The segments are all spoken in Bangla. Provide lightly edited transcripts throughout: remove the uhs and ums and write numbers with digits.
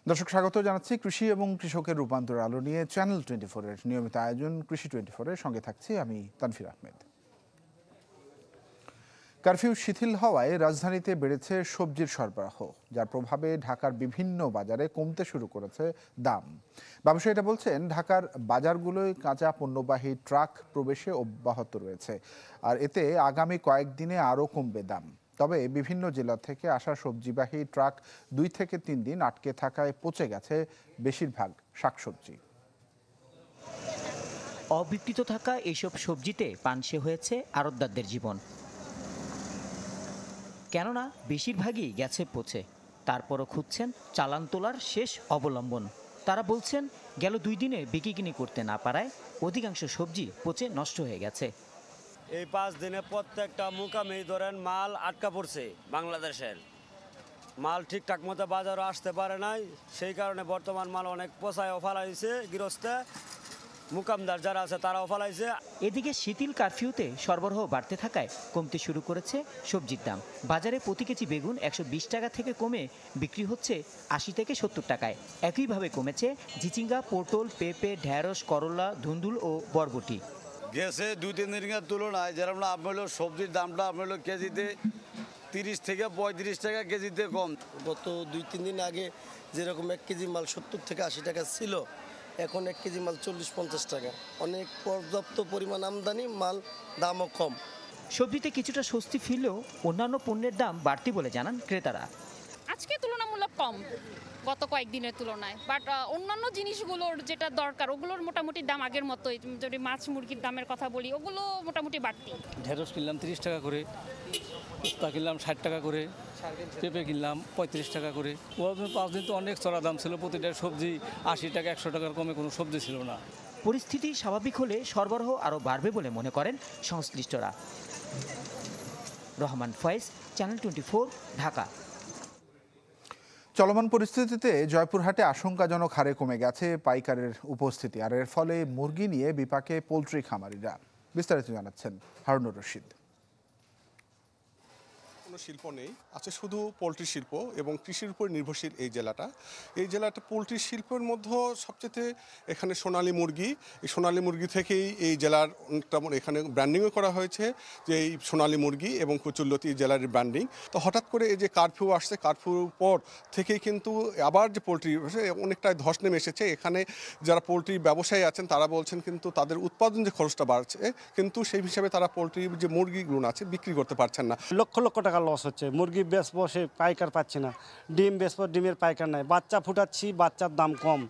দর্শক স্বাগত জানাচ্ছি কৃষি এবং কৃষকের রূপান্তর আলো নিয়ে চ্যানেল 24 এর নিয়মিত আয়োজন কৃষি 24 এর সঙ্গে থাকছি আমি তানফির আহমেদ। কারফিউ শিথিল হওয়ায় রাজধানীতে বেড়েছে সবজির সরবরাহ, যার প্রভাবে ঢাকার বিভিন্ন বাজারে কমতে শুরু করেছে দাম। ব্যবসায়ীরা বলছেন ঢাকার বাজারগুলোয় কাঁচা পণ্যবাহী ট্রাক প্রবেশে অব্যাহত রয়েছে, আর এতে আগামী কয়েকদিনে আরও কমবে দাম। তবে বিভিন্ন জেলা থেকে আসা সবজিবাহী ট্রাক 2 থেকে 3 দিন আটকে থাকায় পচে গেছে বেশিরভাগ শাকসবজি। অবিকৃত থাকা এইসব সবজিতে পানসে হয়েছে আড়তদারদের জীবন, কেননা বেশিরভাগই গেছে পচে। তারপরও খুঁজছেন চালান তোলার শেষ অবলম্বন। তারা বলছেন গেল 2 দিনে বিক্রি করতে না পারায় অধিকাংশ সবজি পচে নষ্ট হয়ে গেছে। এই 5 দিনে প্রত্যেকটা মুকামেই ধরেন মাল আটকা পড়ছে। বাংলাদেশের মাল ঠিকঠাক মতো বাজারও আসতে পারে নাই, সেই কারণে বর্তমান মাল অনেক পচায়ও ফেলাইছে গৃহস্থে, মুকামদার যারা আছে তারাও ফেলাইছে। এদিকে শিথিল কারফিউতে সরবরাহ বাড়তে থাকায় কমতে শুরু করেছে সবজির দাম। বাজারে প্রতি কেজি বেগুন 120 টাকা থেকে কমে বিক্রি হচ্ছে 80 থেকে 70 টাকায়। একইভাবে কমেছে ঝিচিঙ্গা, পটল, পেঁপে, ঢেঁড়স, করলা, ধুন্দুল ও বরবটি। গেছে 2-3 দিনের তুলনায় যেরকম আপনার হলো সবজির দামটা আপনার হলো কেজিতে 30 থেকে 35 টাকা কেজিতে কম। গত 2-3 দিন আগে যেরকম 1 কেজি মাল 70 থেকে 80 টাকা ছিল, এখন 1 কেজি মাল 40-50 টাকা। অনেক পর্যাপ্ত পরিমাণ আমদানি, মাল দামও কম। সবজিতে কিছুটা স্বস্তি ফিরলেও অন্যান্য পণ্যের দাম বাড়তি বলে জানান ক্রেতারা। আজকে তুলনামূলক কম গত কয়েকদিনের তুলনায়, বাট অন্যান্য জিনিসগুলোর যেটা দরকার ওগুলোর মোটামুটি দাম আগের মতোই। যদি মাছ মুরগির দামের কথা বলি, ওগুলো মোটামুটি বাড়তি। ঢেঁড়স কিনলাম 30 টাকা করে, উস্তা কিনলাম 60 টাকা করে, পেঁপে কিনলাম 35 টাকা করে। 5 দিন তো অনেক চড়া দাম ছিল, প্রতিটা সবজি 80 টাকা 100 টাকার কমে কোনো সবজি ছিল না। পরিস্থিতি স্বাভাবিক হলে সরবরাহ আরও বাড়বে বলে মনে করেন সংশ্লিষ্টরা। রহমান ফয়েজ, চ্যানেল 24, ঢাকা। চলমান পরিস্থিতিতে জয়পুরহাটে আশঙ্কাজনক হারে কমে গেছে পাইকারের উপস্থিতি, আর এর ফলে মুরগি নিয়ে বিপাকে পোলট্রি খামারিরা। বিস্তারিত জানাচ্ছেন হারুনুর রশিদ। কোনো শিল্প নেই, আছে শুধু পোলট্রি শিল্প এবং কৃষির উপর নির্ভরশীল এই জেলাটা পোলট্রি শিল্পের মধ্যে সবচেয়ে এখানে সোনালী মুরগি, এই সোনালী মুরগি থেকেই এই জেলার এখানে ব্র্যান্ডিংও করা হয়েছে যে এই সোনালী মুরগি এবং কচুল্লতি জেলার ব্র্যান্ডিং। তো হঠাৎ করে এই যে কারফিউ আসছে, কারফিউর পর থেকেই কিন্তু আবার যে পোলট্রি অনেকটাই ধস নেমে এসেছে। এখানে যারা পোলট্রি ব্যবসায়ী আছেন তারা বলছেন কিন্তু তাদের উৎপাদন যে খরচটা বাড়ছে, কিন্তু সেই হিসাবে তারা পোলট্রির যে মুরগিগুলো আছে বিক্রি করতে পারছেন না। লক্ষ লক্ষ টাকা লস হচ্ছে। মুরগি বেচবো, সে পাইকার পাচ্ছি না। ডিম বেচবো, ডিমের পাইকার নাই। বাচ্চা ফুটাচ্ছি, বাচ্চার দাম কম।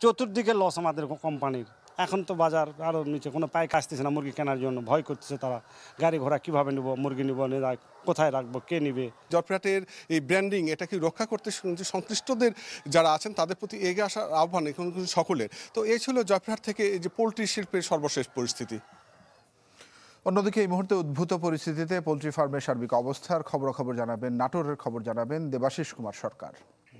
চতুর্দিকে লস আমাদের কোম্পানির। এখন তো বাজার আরও নিচে, কোনো পাইকার আসতেছে না মুরগি কেনার জন্য। ভয় করতেছে তারা, গাড়ি ঘোড়া কীভাবে নেবো, মুরগি নেবো, কোথায় রাখবো, কে নিবে। জয়পুরহাটের এই ব্র্যান্ডিং এটা কি রক্ষা করতে সংশ্লিষ্টদের যারা আছেন তাদের প্রতি এগিয়ে আসার আহ্বান এখন সকলের। তো এই ছিল জয়পুরহাট থেকে এই যে পোলট্রি শিল্পের সর্বশেষ পরিস্থিতি। অন্যদিকে এই মুহূর্তে উদ্ভূত পরিস্থিতিতে পোলট্রি ফার্মের সার্বিক অবস্থার খবরাখবর জানাবেন, নাটোরের খবর জানাবেন দেবাশিস কুমার সরকার।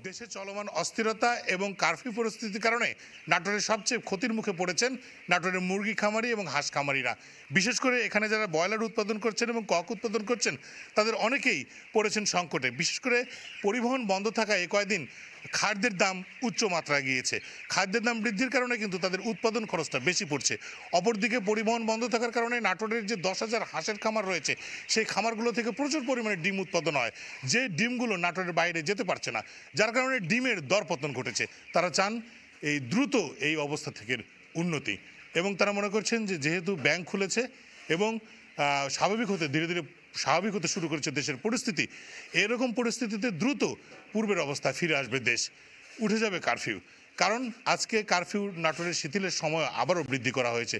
দেশে চলমান অস্থিরতা এবং কারফিউ পরিস্থিতির কারণে নাটোরের সবচেয়ে ক্ষতির মুখে পড়েছেন নাটোরের মুরগি খামারি এবং হাঁস খামারিরা। বিশেষ করে এখানে যারা ব্রয়লার উৎপাদন করছেন এবং কক উৎপাদন করছেন তাদের অনেকেই পড়েছেন সংকটে। বিশেষ করে পরিবহন বন্ধ থাকায় এ কয়েকদিন খাদ্যের দাম উচ্চ মাত্রায় গিয়েছে। খাদ্যের দাম বৃদ্ধির কারণে কিন্তু তাদের উৎপাদন খরচটা বেশি পড়ছে। অপরদিকে পরিবহন বন্ধ থাকার কারণে নাটোরের যে 10,000 হাঁসের খামার রয়েছে সেই খামারগুলো থেকে প্রচুর পরিমাণে ডিম উৎপাদন হয়, যে ডিমগুলো নাটোরের বাইরে যেতে পারছে না, যার কারণে ডিমের দরপতন ঘটেছে। তারা চান এই দ্রুত এই অবস্থা থেকে উন্নতি, এবং তারা মনে করছেন যে যেহেতু ব্যাংক খুলেছে এবং ধীরে ধীরে স্বাভাবিক হতে শুরু করেছে দেশের পরিস্থিতি, এরকম পরিস্থিতিতে দ্রুত পূর্বের অবস্থায় ফিরে আসবে দেশ, উঠে যাবে কারফিউ। কারণ আজকে কারফিউ নাটোরের শিথিলের সময় আবারও বৃদ্ধি করা হয়েছে।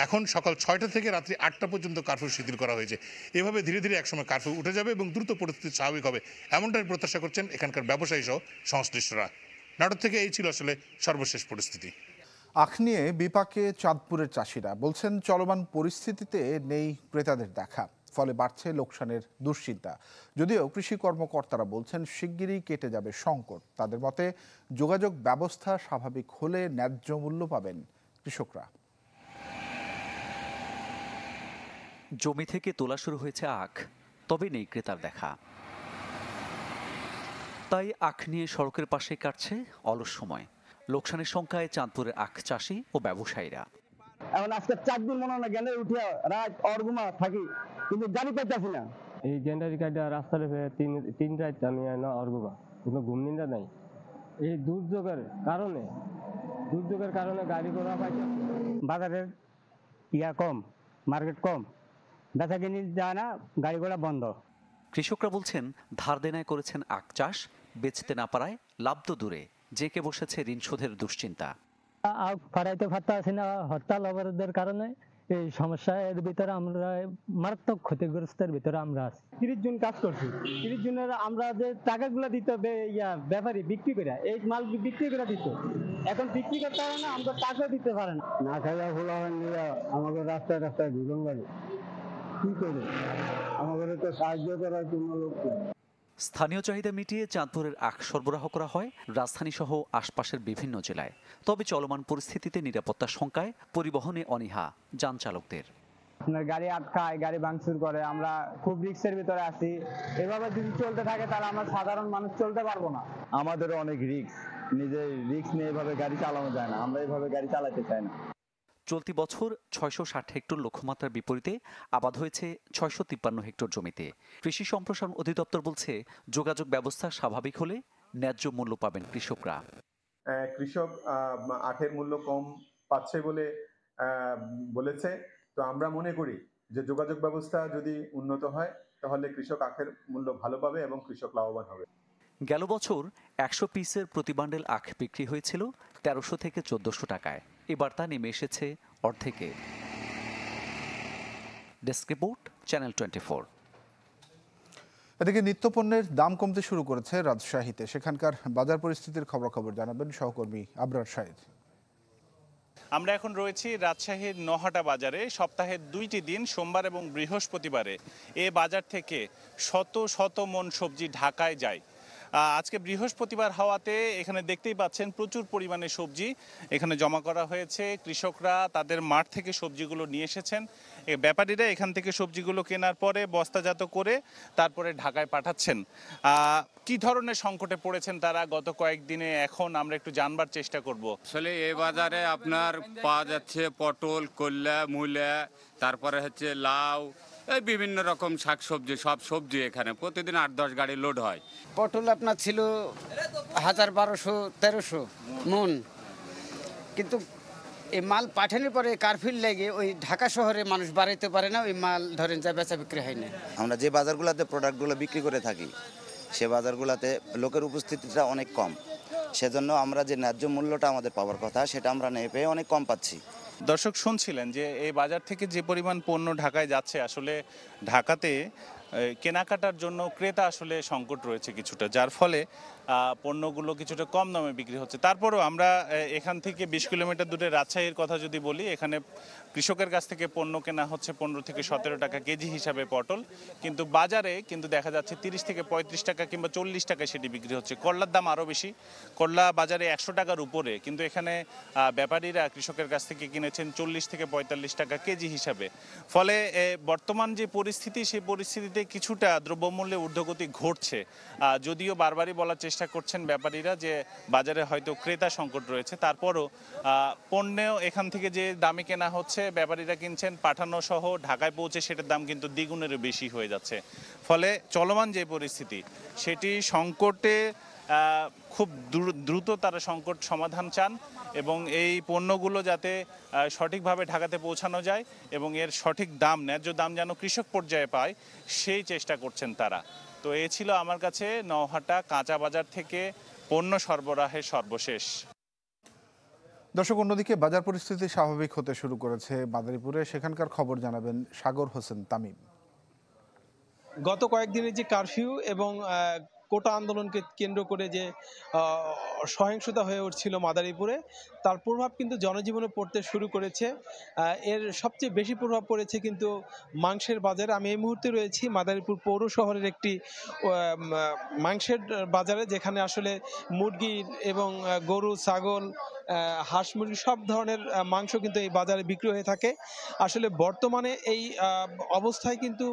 এখন সকাল 6টা থেকে রাত্রি 8টা পর্যন্ত কারফিউ শিথিল করা হয়েছে। এভাবে ধীরে ধীরে একসময় কারফিউ উঠে যাবে এবং দ্রুত পরিস্থিতি স্বাভাবিক হবে, এমনটাই প্রত্যাশা করছেন এখানকার ব্যবসায়ী সহ সংশ্লিষ্টরা। নাটোর থেকে এই ছিল আসলে সর্বশেষ পরিস্থিতি। আখ নিয়ে বিপাকে চাঁদপুরের চাষিরা বলছেন চলমান পরিস্থিতিতে নেই ক্রেতাদের দেখা, ফলে বাড়ছে লোকসানের দুশ্চিন্তা। যদিও কৃষি কর্মকর্তারা বলছেন শিগগিরই কেটে যাবে সংকট। তাদের মতে যোগাযোগ ব্যবস্থা স্বাভাবিক হলে ন্যায্য মূল্য পাবেন কৃষকরা। জমি থেকে তোলা শুরু হয়েছে আখ, তবে নেই ক্রেতার দেখা। তাই আখ নিয়ে সড়কের পাশে কাটছে অলস সময়। লোকসানের সংখ্যায় চাঁদপুরের আখ চাষি ও ব্যবসায়ীরা। এখন আজকে 4 দিন মনে হয় গেলে উঠিয়া রাত অরগুমা থাকি, কিন্তু গাড়ি পাইতেছি না। এই জেন্ডারি কাটা রাস্তার তিন রাত আমি না অরগুমা, কোনো ঘুম নিন্দা নাই। এই দুর্যোগের কারণে গাড়ি ঘোড়া পাইছে। বাজারের কম, মার্কেট কম, বেচা কিনি যায় না, গাড়ি ঘোড়া বন্ধ। কৃষকরা বলছেন ধার দেনায় করেছেন আখ চাষ, বেচতে না পারায় লাভ তো দূরে, জেঁকে বসেছে ঋণ শোধের দুশ্চিন্তা। আখ ফাটাইতে পারতাছি না, হরতাল অবরোধের কারণে এই সমস্যা। এর ভিতরে আমরা মারাত্মক ক্ষতিগ্রস্তের ভিতরে আমরা আছি। 30 জন কাজ করছি, 30 জনের আমরা যে টাকাগুলো দিতে হবে ব্যাপারী বিক্রি করে, এই মাল বিক্রি করে দিত, এখন বিক্রি করতে পারে না, আমরা টাকা দিতে পারে না। না খাইয়া ভোলা নিয়ে আমাদের রাস্তায় ঘুরন লাগে, কি করে আমাদের তো সাহায্য করার কোনো লোক নেই। স্থানীয় চাহিদা মিটিয়ে চাঁদপুরের আখ সরবরাহ করা হয় রাজধানী সহ আশপাশের বিভিন্ন জেলায়। তবে চলমান পরিস্থিতিতে নিরাপত্তার শঙ্কায় পরিবহনে অনীহা যান চালকদের। আপনার গাড়ি আটকায়, গাড়ি ভাঙচুর করে, আমরা খুব রিস্কের ভিতরে আছি। এভাবে যদি চলতে থাকে তাহলে আমরা সাধারণ মানুষ চলতে পারবো না। আমাদেরও অনেক রিস্ক, নিজের রিস্ক নিয়ে এভাবে গাড়ি চালানো যায় না, আমরা এভাবে গাড়ি চালাতে চাই না। চলতি বছর 660 হেক্টর লক্ষ্যমাত্রার বিপরীতে আবাদ হয়েছে 653 হেক্টর জমিতে। কৃষি সম্প্রসারণ অধিদপ্তর বলছে যোগাযোগ ব্যবস্থা স্বাভাবিক হলে ন্যায্য মূল্য পাবেন কৃষকরা। কৃষক আখের মূল্য কম পাচ্ছে বলে বলেছে, তো আমরা মনে করি যে যোগাযোগ ব্যবস্থা যদি উন্নত হয় তাহলে কৃষক আখের মূল্য ভালো পাবে এবং কৃষক লাভবান হবে। গেল বছর 100 পিসের প্রতি বান্ডেল আখ বিক্রি হয়েছিল 1300 থেকে 1400 টাকায়। এবার তা নেমে এসেছে অর্ধেকে। Desk report, channel 24। এদিকে নিত্যপণ্যের দাম কমতে শুরু করেছে রাজশাহীতে। সেখানকার বাজার পরিস্থিতির খবরাখবর জানাবেন সহকর্মী আবরার শাহিদ। আমরা এখন রয়েছি রাজশাহীর নহাটা বাজারে। সপ্তাহের 2টি দিন, সোমবার এবং বৃহস্পতিবারে এ বাজার থেকে শত শত মন সবজি ঢাকায় যায়। আজকে বৃহস্পতিবার হওয়াতে এখানে দেখতেই পাচ্ছেন প্রচুর পরিমাণে সবজি এখানে জমা করা হয়েছে। কৃষকরা তাদের মাঠ থেকে সবজিগুলো নিয়ে এসেছেন। ব্যাপারীরা এখান থেকে সবজিগুলো কেনার পরে বস্তাজাত করে তারপরে ঢাকায় পাঠাচ্ছেন। কি ধরনের সংকটে পড়েছেন তারা গত কয়েকদিনে, এখন আমরা একটু জানবার চেষ্টা করব। আসলে এই বাজারে আপনার পাওয়া যাচ্ছে পটল, কল্যা, মূলা, তারপরে হচ্ছে লাউ, এই বিভিন্ন রকম শাকসবজি, সব সবজি এখানে প্রতিদিন 8-10 গাড়ি লোড হয়। পটল আপনার ছিল 1200-1300 মন, কিন্তু এই মাল পাঠানোর পরে কারফিউ লেগে ওই ঢাকা শহরে মানুষ বাড়াইতে পারে না, ওই মাল ধরেন যা বেচা বিক্রি হয় না। আমরা যে বাজারগুলোতে প্রোডাক্টগুলো বিক্রি করে থাকি সে বাজারগুলোতে লোকের উপস্থিতিটা অনেক কম, সেজন্য আমরা যে ন্যায্য মূল্যটা আমাদের পাওয়ার কথা সেটা আমরা না পেয়ে অনেক কম পাচ্ছি। দর্শক শুনছিলেন যে এই বাজার থেকে যে পরিমাণ পণ্য ঢাকায় যাচ্ছে, আসলে ঢাকাতে কেনাকাটার জন্য ক্রেতা আসলে সংকট রয়েছে কিছুটা, যার ফলে পণ্যগুলো কিছুটা কম দামে বিক্রি হচ্ছে। তারপরেও আমরা এখান থেকে 20 কিলোমিটার দূরে রাজশাহীর কথা যদি বলি, এখানে কৃষকের কাছ থেকে পণ্য কেনা হচ্ছে 15 থেকে 17 টাকা কেজি হিসাবে পটল, কিন্তু বাজারে কিন্তু দেখা যাচ্ছে 30 থেকে 35 টাকা কিংবা 40 টাকায় সেটি বিক্রি হচ্ছে। করলার দাম আরও বেশি, করলা বাজারে 100 টাকার উপরে, কিন্তু এখানে ব্যাপারীরা কৃষকের কাছ থেকে কিনেছেন 40 থেকে 45 টাকা কেজি হিসাবে। ফলে বর্তমান যে পরিস্থিতি, সেই পরিস্থিতিতে কিছুটা দ্রব্যমূল্যে ঊর্ধ্বগতি ঘটছে। যদিও বারবারই বলার চেষ্টা করছেন ব্যাপারীরা যে বাজারে হয়তো ক্রেতা সংকট রয়েছে, তারপরও পণ্য এখান থেকে যে দামে কেনা হচ্ছে, ব্যাপারীরা কিনছেন, পাঠানো সহ ঢাকায় পৌঁছে সেটার দাম কিন্তু দ্বিগুণেরও বেশি হয়ে যাচ্ছে। ফলে চলমান যে পরিস্থিতি, সেটি সংকটে খুব দ্রুত তারা সংকট সমাধান চান এবং এই পণ্যগুলো যাতে সঠিকভাবে ঢাকাতে পৌঁছানো যায় এবং এর সঠিক দাম, ন্যায্য দাম যেন কৃষক পর্যায়ে পায়, সেই চেষ্টা করছেন তারা। তো এ ছিল আমার কাছে নওহাটা কাঁচা বাজার থেকে পণ্য সরবরাহের সর্বশেষ। দর্শক, অন্যদিকে বাজার পরিস্থিতি স্বাভাবিক হতে শুরু করেছে মাদারীপুরে। সেখানকার খবর জানাবেন সাগর হোসেন তামিম। গত কয়েকদিনের যে কারফিউ এবং কোটা আন্দোলনকে কেন্দ্র করে যে সহিংসতা হয়ে উঠছিল মাদারীপুরে, তার প্রভাব কিন্তু জনজীবনে পড়তে শুরু করেছে। এর সবচেয়ে বেশি প্রভাব পড়েছে কিন্তু মাংসের বাজারে। আমি এই মুহূর্তে রয়েছি মাদারীপুর পৌর শহরের একটি মাংসের বাজারে, যেখানে আসলে মুরগির এবং গরু, ছাগল হাঁস মুরগি সব ধরনের মাংস কিন্তু এই বাজারে বিক্রি হয়ে থাকে। আসলে বর্তমানে এই অবস্থায় কিন্তু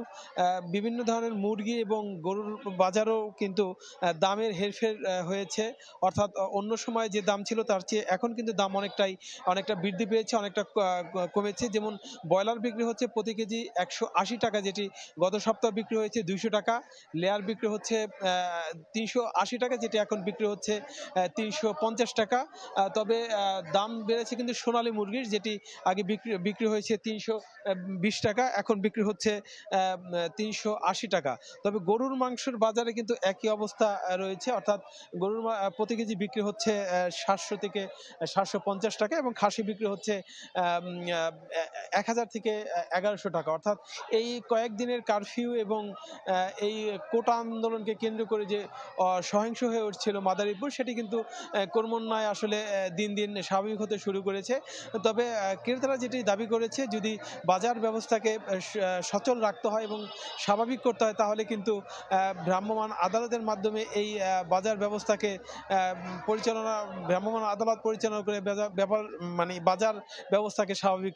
বিভিন্ন ধরনের মুরগি এবং গরুর বাজারও কিন্তু দামের হেরফের হয়েছে, অর্থাৎ অন্য সময় যে দাম ছিল তার চেয়ে এখন কিন্তু দাম অনেকটা বৃদ্ধি পেয়েছে, অনেকটা কমেছে। যেমন ব্রয়লার বিক্রি হচ্ছে প্রতি কেজি 180 টাকা, যেটি গত সপ্তাহে বিক্রি হয়েছে 200 টাকা। লেয়ার বিক্রি হচ্ছে 380 টাকা, যেটি এখন বিক্রি হচ্ছে 350 টাকা। তবে দাম বেড়েছে কিন্তু সোনালী মুরগির, যেটি আগে বিক্রি হয়েছে 320 টাকা, এখন বিক্রি হচ্ছে 380 টাকা। তবে গরুর মাংসের বাজারে কিন্তু একই অবস্থা রয়েছে, অর্থাৎ গরুর প্রতি কেজি বিক্রি হচ্ছে 700 থেকে 750 টাকা এবং খাসি বিক্রি হচ্ছে 1000 থেকে 1100 টাকা। অর্থাৎ এই কয়েকদিনের কারফিউ এবং এই কোটা আন্দোলনকে কেন্দ্র করে যে সহিংস হয়ে উঠছিল মাদারীপুর, সেটি কিন্তু ক্রমান্বয়ে আসলে দিন দিন স্বাভাবিক হতে শুরু করেছে। তবে ক্রেতারা যেটি দাবি করেছে, যদি বাজার ব্যবস্থাকে সচল রাখতে হয় এবং স্বাভাবিক করতে হয়, তাহলে কিন্তু ভ্রাম্যমাণ আদালতের মাধ্যমে এই বাজার ব্যবস্থাকে ভ্রাম্যমাণ আদালত পরিচালনা করে বাজার ব্যবস্থাকে স্বাভাবিক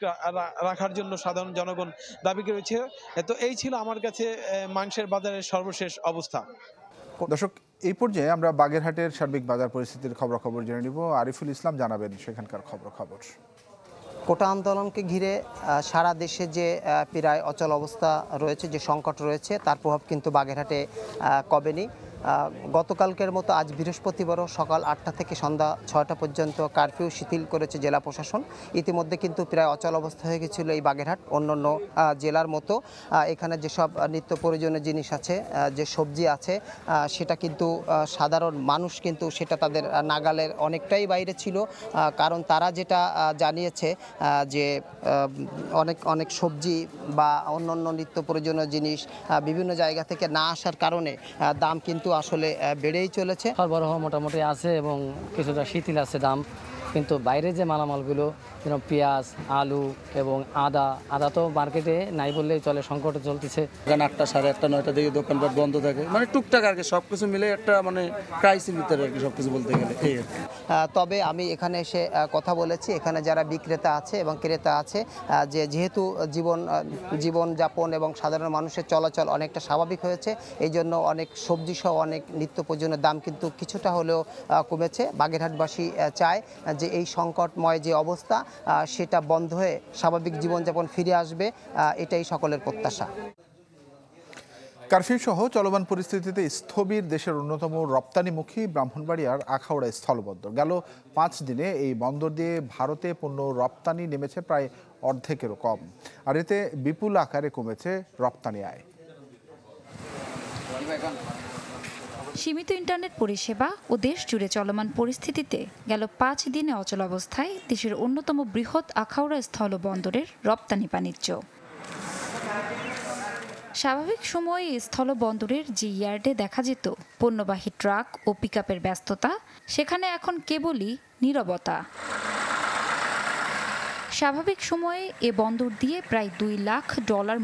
রাখার জন্য সাধারণ জনগণ দাবি করেছে। তো এই ছিল আমার কাছে মাংসের বাজারের সর্বশেষ অবস্থা। দর্শক, এই পর্যায়ে আমরা বাগেরহাটের সার্বিক বাজার পরিস্থিতির খবর জেনে নিব। আরিফুল ইসলাম জানাবেন সেখানকার খবর। কোটা আন্দোলনকে ঘিরে সারা দেশে যে প্রায় অচল অবস্থা রয়েছে, যে সংকট রয়েছে, তার প্রভাব কিন্তু বাগেরহাটে কমেনি। গতকালকের মতো আজ বৃহস্পতিবারও সকাল 8টা থেকে সন্ধ্যা 6টা পর্যন্ত কারফিউ শিথিল করেছে জেলা প্রশাসন। ইতিমধ্যে কিন্তু প্রায় অচল অবস্থা হয়ে গেছিল এই বাগেরহাট। অন্যান্য জেলার মতো এখানে যেসব নিত্য প্রয়োজনীয় জিনিস আছে, যে সবজি আছে, সেটা কিন্তু সাধারণ মানুষ কিন্তু সেটা তাদের নাগালের অনেকটাই বাইরে ছিল। কারণ তারা যেটা জানিয়েছে যে অনেক সবজি বা অন্যান্য নিত্য প্রয়োজনীয় জিনিস বিভিন্ন জায়গা থেকে না আসার কারণে দাম কিন্তু আসলে বেড়েই চলেছে। সরবরাহ মোটামুটি আছে এবং কিছুটা শিথিল আছে দাম, কিন্তু বাইরে যে মালামালগুলো যেমন পেঁয়াজ, আলু এবং আদা তো মার্কেটে নাই বললেই চলে, সংকটে চলতেছে। 8টা, 8:30, 9টা দিকে দোকানপাট বন্ধ থাকে, মানে টুকটাক আর কি সবকিছু মিলে একটা মানে ক্রাইসিসের ভিতরে আর কি সবকিছু বলতে গেলে এই আর কি। তবে আমি এখানে এসে কথা বলেছি, এখানে যারা বিক্রেতা আছে এবং ক্রেতা আছে, যেহেতু জীবনযাপন এবং সাধারণ মানুষের চলাচল অনেকটা স্বাভাবিক হয়েছে, এই জন্য অনেক সবজি সহ অনেক নিত্য প্রয়োজনীয় দাম কিন্তু কিছুটা হলেও কমেছে। বাগেরহাটবাসী চায় যে এই সংকটময় যে অবস্থা, সেটা বন্ধ হয়ে স্বাভাবিক জীবনযাপন ফিরে আসবে, এটাই সকলের প্রত্যাশা। কারফিউ সহ চলমান পরিস্থিতিতে স্থবির দেশের অন্যতম রপ্তানিমুখী ব্রাহ্মণবাড়িয়ার আখাউড়া স্থলবন্দর। গেল 5 দিনে এই বন্দর দিয়ে ভারতে পণ্য রপ্তানি নেমেছে প্রায় অর্ধেকেরও কম, আর এতে বিপুল আকারে কমেছে রপ্তানি আয়। সীমিত ইন্টারনেট পরিষেবা ও দেশ জুড়ে চলমান পরিস্থিতিতে গেল 5 দিনে অচল অবস্থায় দেশের অন্যতম বৃহৎ আখাউড়া স্থলবন্দরের রপ্তানি বাণিজ্য। স্বাভাবিক সময়ে স্থলবন্দরের যে ইয়ার্ডে দেখা যেত পণ্যবাহী ট্রাক ও পিকআপের ব্যস্ততা, সেখানে এখন কেবলই নীরবতা। স্বাভাবিক সময়ে এ বন্দর দিয়ে প্রায় $2 লাখ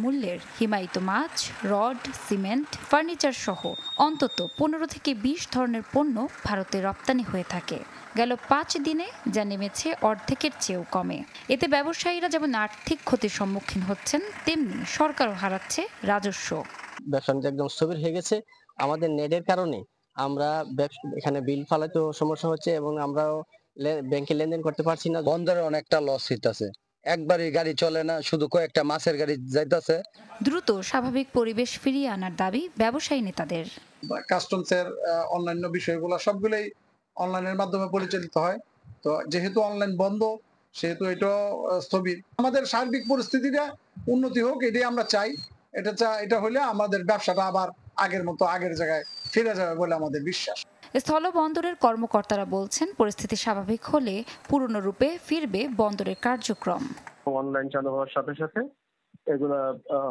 মূল্যের হিমায়িত মাছ, রড, সিমেন্ট, ফার্নিচার সহ অন্তত 15 থেকে 20 ধরনের পণ্য ভারতে রপ্তানি হয়ে থাকে। গেল 5 দিনে যা নেমেছে অর্ধেকের চেয়েও কমে। এতে ব্যবসায়ীরা যেমন আর্থিক ক্ষতির সম্মুখীন হচ্ছেন, তেমনি সরকারও হারাচ্ছে রাজস্ব। ব্যবসা একদম স্থবির হয়ে গেছে। আমাদের নেটের কারণে আমরা এখানে বিল ফালাতেও সমস্যা হচ্ছে এবং আমরাও ব্যাংকে লেনদেন করতে পারছি না। বন্দরে অনেকটা লস হইতাছে, একবারই গাড়ি চলে না, শুধু কয়েকটা মাছের গাড়ি যাইতাছে। দ্রুত স্বাভাবিক পরিবেশ ফিরিয়ে আনার দাবি ব্যবসায়ী নেতাদের। কাস্টমসের অন্যান্য বিষয়গুলো সবগুলোই অনলাইনের মাধ্যমে পরিচালিত হয়, তো যেহেতু অনলাইন বন্ধ, সেহেতু এটা স্থবির। আমাদের সার্বিক পরিস্থিতিটা উন্নতি হোক, এটাই আমরা চাই। এটা হলে আমাদের ব্যবসাটা আবার আগের মতো আগের জায়গায় ফিরে যাবে বলে আমাদের বিশ্বাস। স্থলবন্দরের কর্মকর্তারা বলছেন, পরিস্থিতি স্বাভাবিক হলে পুরনো রূপে ফিরবে বন্দরের কার্যক্রম। অনলাইন চালু হওয়ার সাথে সাথে এগুলা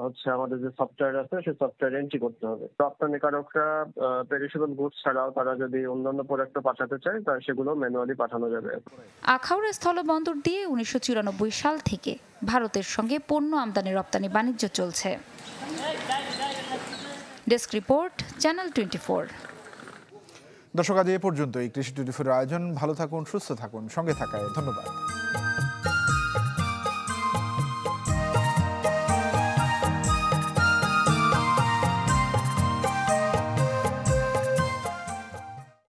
হচ্ছে আমাদের যে সফটওয়্যার আছে, সেই সফটওয়্যার এন্ট্রি করতে হবে। রপ্তানিকারকরা পেরিশেবল গুডস ছাড়াও তারা যদি অন্যান্য প্রোডাক্ট পাঠাতে চায়, তাহলে সেগুলো ম্যানুয়ালি পাঠানো যাবে। আখাউড়া স্থলবন্দর দিয়ে 1994 সাল থেকে ভারতের সঙ্গে পণ্য আমদানি রপ্তানি বাণিজ্য চলছে। Desk report, channel 24। দর্শক আজ এ পর্যন্ত এই কৃষি 24 আয়োজন। ভালো থাকুন, সুস্থ থাকুন, সঙ্গে থাকায় ধন্যবাদ।